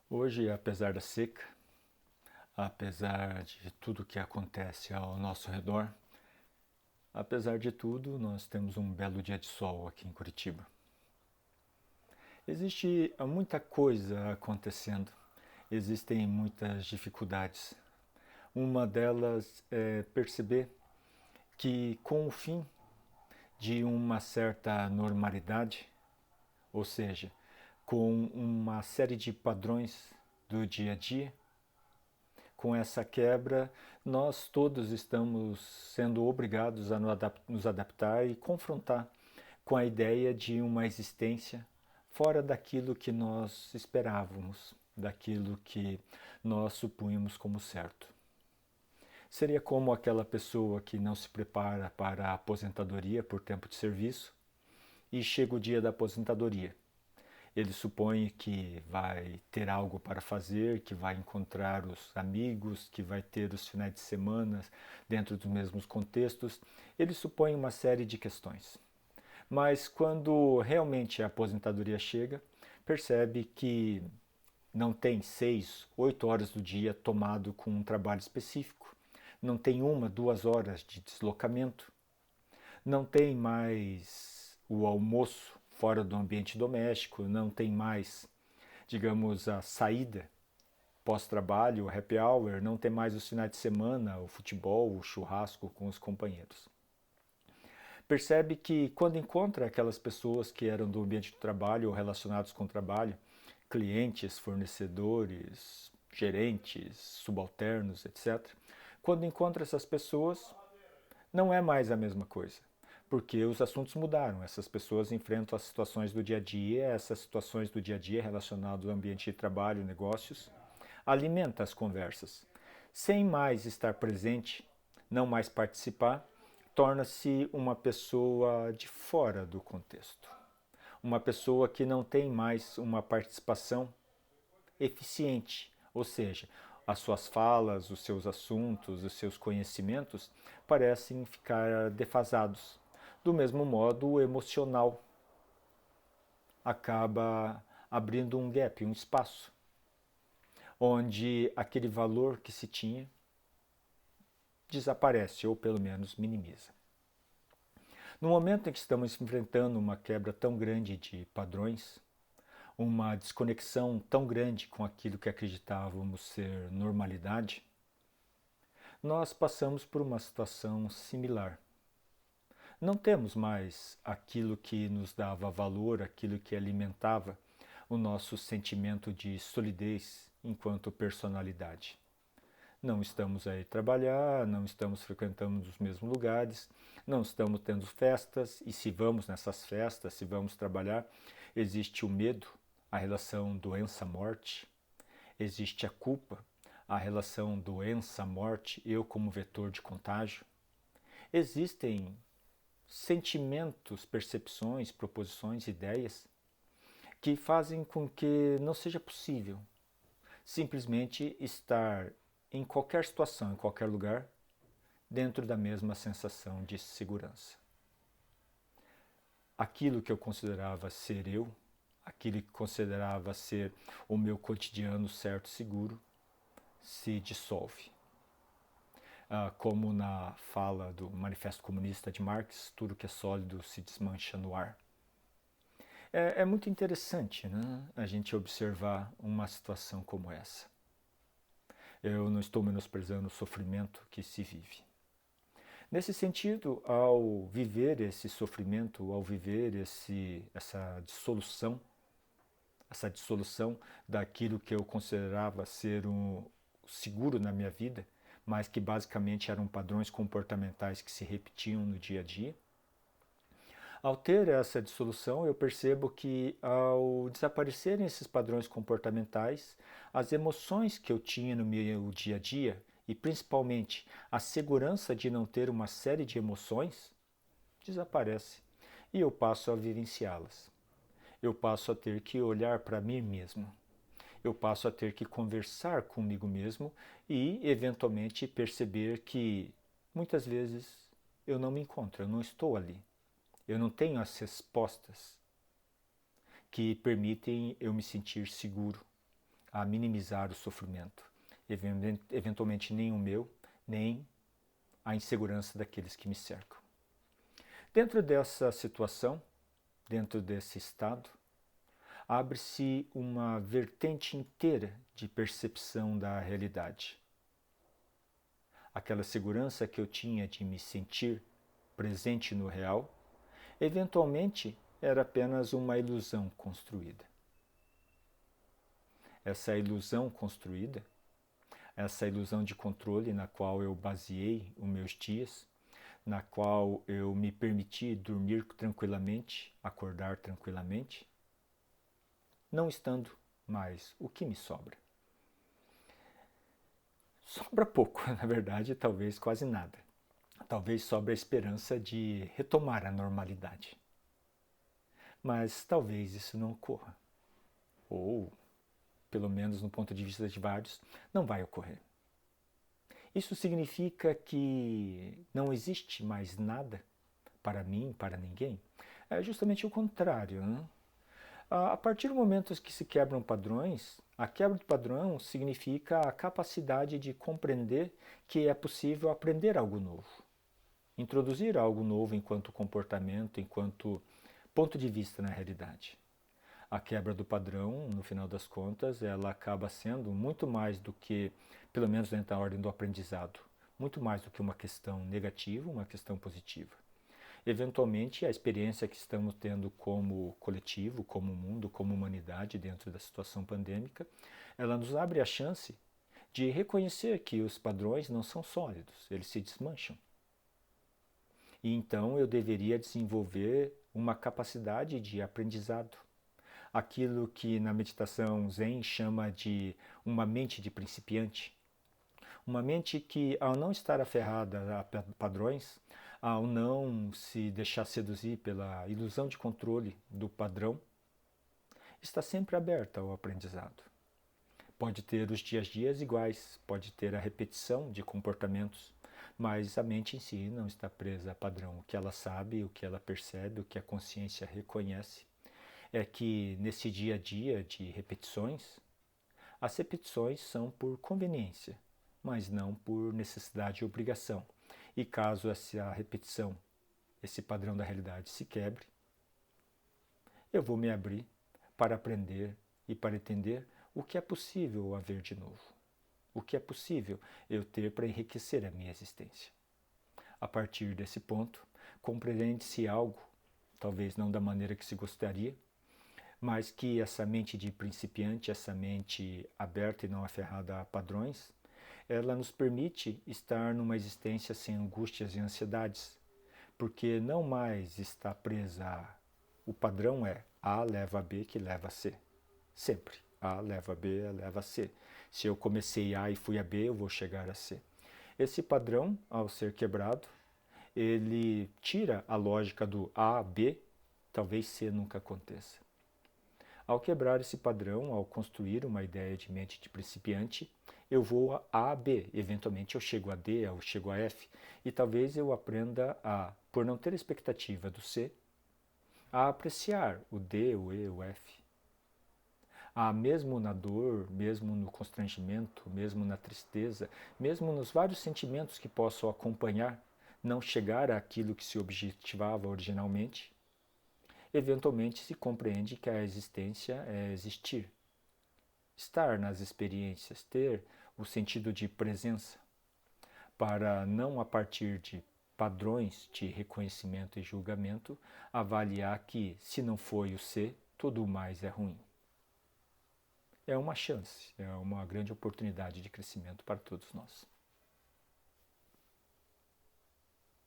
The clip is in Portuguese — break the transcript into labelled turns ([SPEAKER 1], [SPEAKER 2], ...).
[SPEAKER 1] Hoje, apesar da seca, apesar de tudo que acontece ao nosso redor, apesar de tudo, nós temos um belo dia de sol aqui em Curitiba. Existe muita coisa acontecendo, existem muitas dificuldades. Uma delas é perceber que, com o fim de uma certa normalidade, ou seja, com uma série de padrões do dia a dia, com essa quebra, nós todos estamos sendo obrigados a nos adaptar e confrontar com a ideia de uma existência fora daquilo que nós esperávamos, daquilo que nós supunhamos como certo. Seria como aquela pessoa que não se prepara para a aposentadoria por tempo de serviço e chega o dia da aposentadoria. Ele supõe que vai ter algo para fazer, que vai encontrar os amigos, que vai ter os finais de semana dentro dos mesmos contextos. Ele supõe uma série de questões. Mas quando realmente a aposentadoria chega, percebe que não tem 6, 8 horas do dia tomado com um trabalho específico, não tem 1, 2 horas de deslocamento, não tem mais o almoço fora do ambiente doméstico, não tem mais, digamos, a saída pós-trabalho, o happy hour, não tem mais os finais de semana, o futebol, o churrasco com os companheiros. Percebe que quando encontra aquelas pessoas que eram do ambiente de trabalho ou relacionados com o trabalho, clientes, fornecedores, gerentes, subalternos, etc., quando encontra essas pessoas, não é mais a mesma coisa, porque os assuntos mudaram. Essas pessoas enfrentam as situações do dia a dia, essas situações do dia a dia relacionadas ao ambiente de trabalho, negócios, alimenta as conversas. Sem mais estar presente, não mais participar, torna-se uma pessoa de fora do contexto. Uma pessoa que não tem mais uma participação eficiente, ou seja, as suas falas, os seus assuntos, os seus conhecimentos parecem ficar defasados. Do mesmo modo, o emocional acaba abrindo um gap, um espaço, onde aquele valor que se tinha desaparece ou pelo menos minimiza. No momento em que estamos enfrentando uma quebra tão grande de padrões, uma desconexão tão grande com aquilo que acreditávamos ser normalidade, nós passamos por uma situação similar. Não temos mais aquilo que nos dava valor, aquilo que alimentava o nosso sentimento de solidez enquanto personalidade. Não estamos aí trabalhar, não estamos frequentando os mesmos lugares, não estamos tendo festas, e se vamos nessas festas, se vamos trabalhar, existe o medo, a relação doença-morte, existe a culpa, a relação doença-morte, eu como vetor de contágio. Existem sentimentos, percepções, proposições, ideias que fazem com que não seja possível simplesmente estar em qualquer situação, em qualquer lugar, dentro da mesma sensação de segurança. Aquilo que eu considerava ser eu, aquilo que considerava ser o meu cotidiano certo e seguro, se dissolve. Como na fala do Manifesto Comunista de Marx, tudo que é sólido se desmancha no ar. É muito interessante, né, a gente observar uma situação como essa. Eu não estou menosprezando o sofrimento que se vive. Nesse sentido, ao viver esse sofrimento, ao viver essa dissolução daquilo que eu considerava ser um seguro na minha vida, mas que basicamente eram padrões comportamentais que se repetiam no dia a dia, ao ter essa dissolução, eu percebo que ao desaparecerem esses padrões comportamentais, as emoções que eu tinha no meu dia a dia, e principalmente a segurança de não ter uma série de emoções, desaparece e eu passo a vivenciá-las. Eu passo a ter que olhar para mim mesmo. Eu passo a ter que conversar comigo mesmo e, eventualmente, perceber que muitas vezes eu não me encontro, eu não estou ali. Eu não tenho as respostas que permitem eu me sentir seguro, a minimizar o sofrimento, eventualmente nem o meu, nem a insegurança daqueles que me cercam. Dentro dessa situação, dentro desse estado, abre-se uma vertente inteira de percepção da realidade. Aquela segurança que eu tinha de me sentir presente no real, eventualmente era apenas uma ilusão construída. Essa ilusão construída, essa ilusão de controle na qual eu baseei os meus dias, na qual eu me permiti dormir tranquilamente, acordar tranquilamente, não estando mais, o que me sobra? Sobra pouco, na verdade, talvez quase nada. Talvez sobre a esperança de retomar a normalidade. Mas talvez isso não ocorra. Ou, pelo menos no ponto de vista de vários, não vai ocorrer. Isso significa que não existe mais nada para mim, para ninguém? É justamente o contrário, né? A partir do momento que se quebram padrões, a quebra de padrão significa a capacidade de compreender que é possível aprender algo novo. Introduzir algo novo enquanto comportamento, enquanto ponto de vista na realidade. A quebra do padrão, no final das contas, ela acaba sendo muito mais do que, pelo menos dentro da ordem do aprendizado, muito mais do que uma questão negativa, uma questão positiva. Eventualmente, a experiência que estamos tendo como coletivo, como mundo, como humanidade dentro da situação pandêmica, ela nos abre a chance de reconhecer que os padrões não são sólidos, eles se desmancham. E então eu deveria desenvolver uma capacidade de aprendizado. Aquilo que na meditação Zen chama de uma mente de principiante. Uma mente que, ao não estar aferrada a padrões, ao não se deixar seduzir pela ilusão de controle do padrão, está sempre aberta ao aprendizado. Pode ter os dias iguais, pode ter a repetição de comportamentos, mas a mente em si não está presa a padrão. O que ela sabe, o que ela percebe, o que a consciência reconhece, é que nesse dia a dia de repetições, as repetições são por conveniência, mas não por necessidade e obrigação. E caso essa repetição, esse padrão da realidade se quebre, eu vou me abrir para aprender e para entender o que é possível haver de novo. O que é possível eu ter para enriquecer a minha existência. A partir desse ponto, compreende-se algo, talvez não da maneira que se gostaria, mas que essa mente de principiante, essa mente aberta e não aferrada a padrões, ela nos permite estar numa existência sem angústias e ansiedades, porque não mais está presa a... O padrão é A leva a B que leva a C. Sempre. A leva a B, leva a C. Se eu comecei A e fui a B, eu vou chegar a C. Esse padrão, ao ser quebrado, ele tira a lógica do A, B, talvez C nunca aconteça. Ao quebrar esse padrão, ao construir uma ideia de mente de principiante, eu vou a B, eventualmente eu chego a D, eu chego a F, e talvez eu aprenda a, por não ter expectativa do C, a apreciar o D, o E, o F. A mesmo na dor, mesmo no constrangimento, mesmo na tristeza, mesmo nos vários sentimentos que posso acompanhar, não chegar àquilo que se objetivava originalmente, eventualmente se compreende que a existência é existir. Estar nas experiências, ter o sentido de presença, para não a partir de padrões de reconhecimento e julgamento, avaliar que, se não foi o ser, tudo o mais é ruim. É uma chance, é uma grande oportunidade de crescimento para todos nós.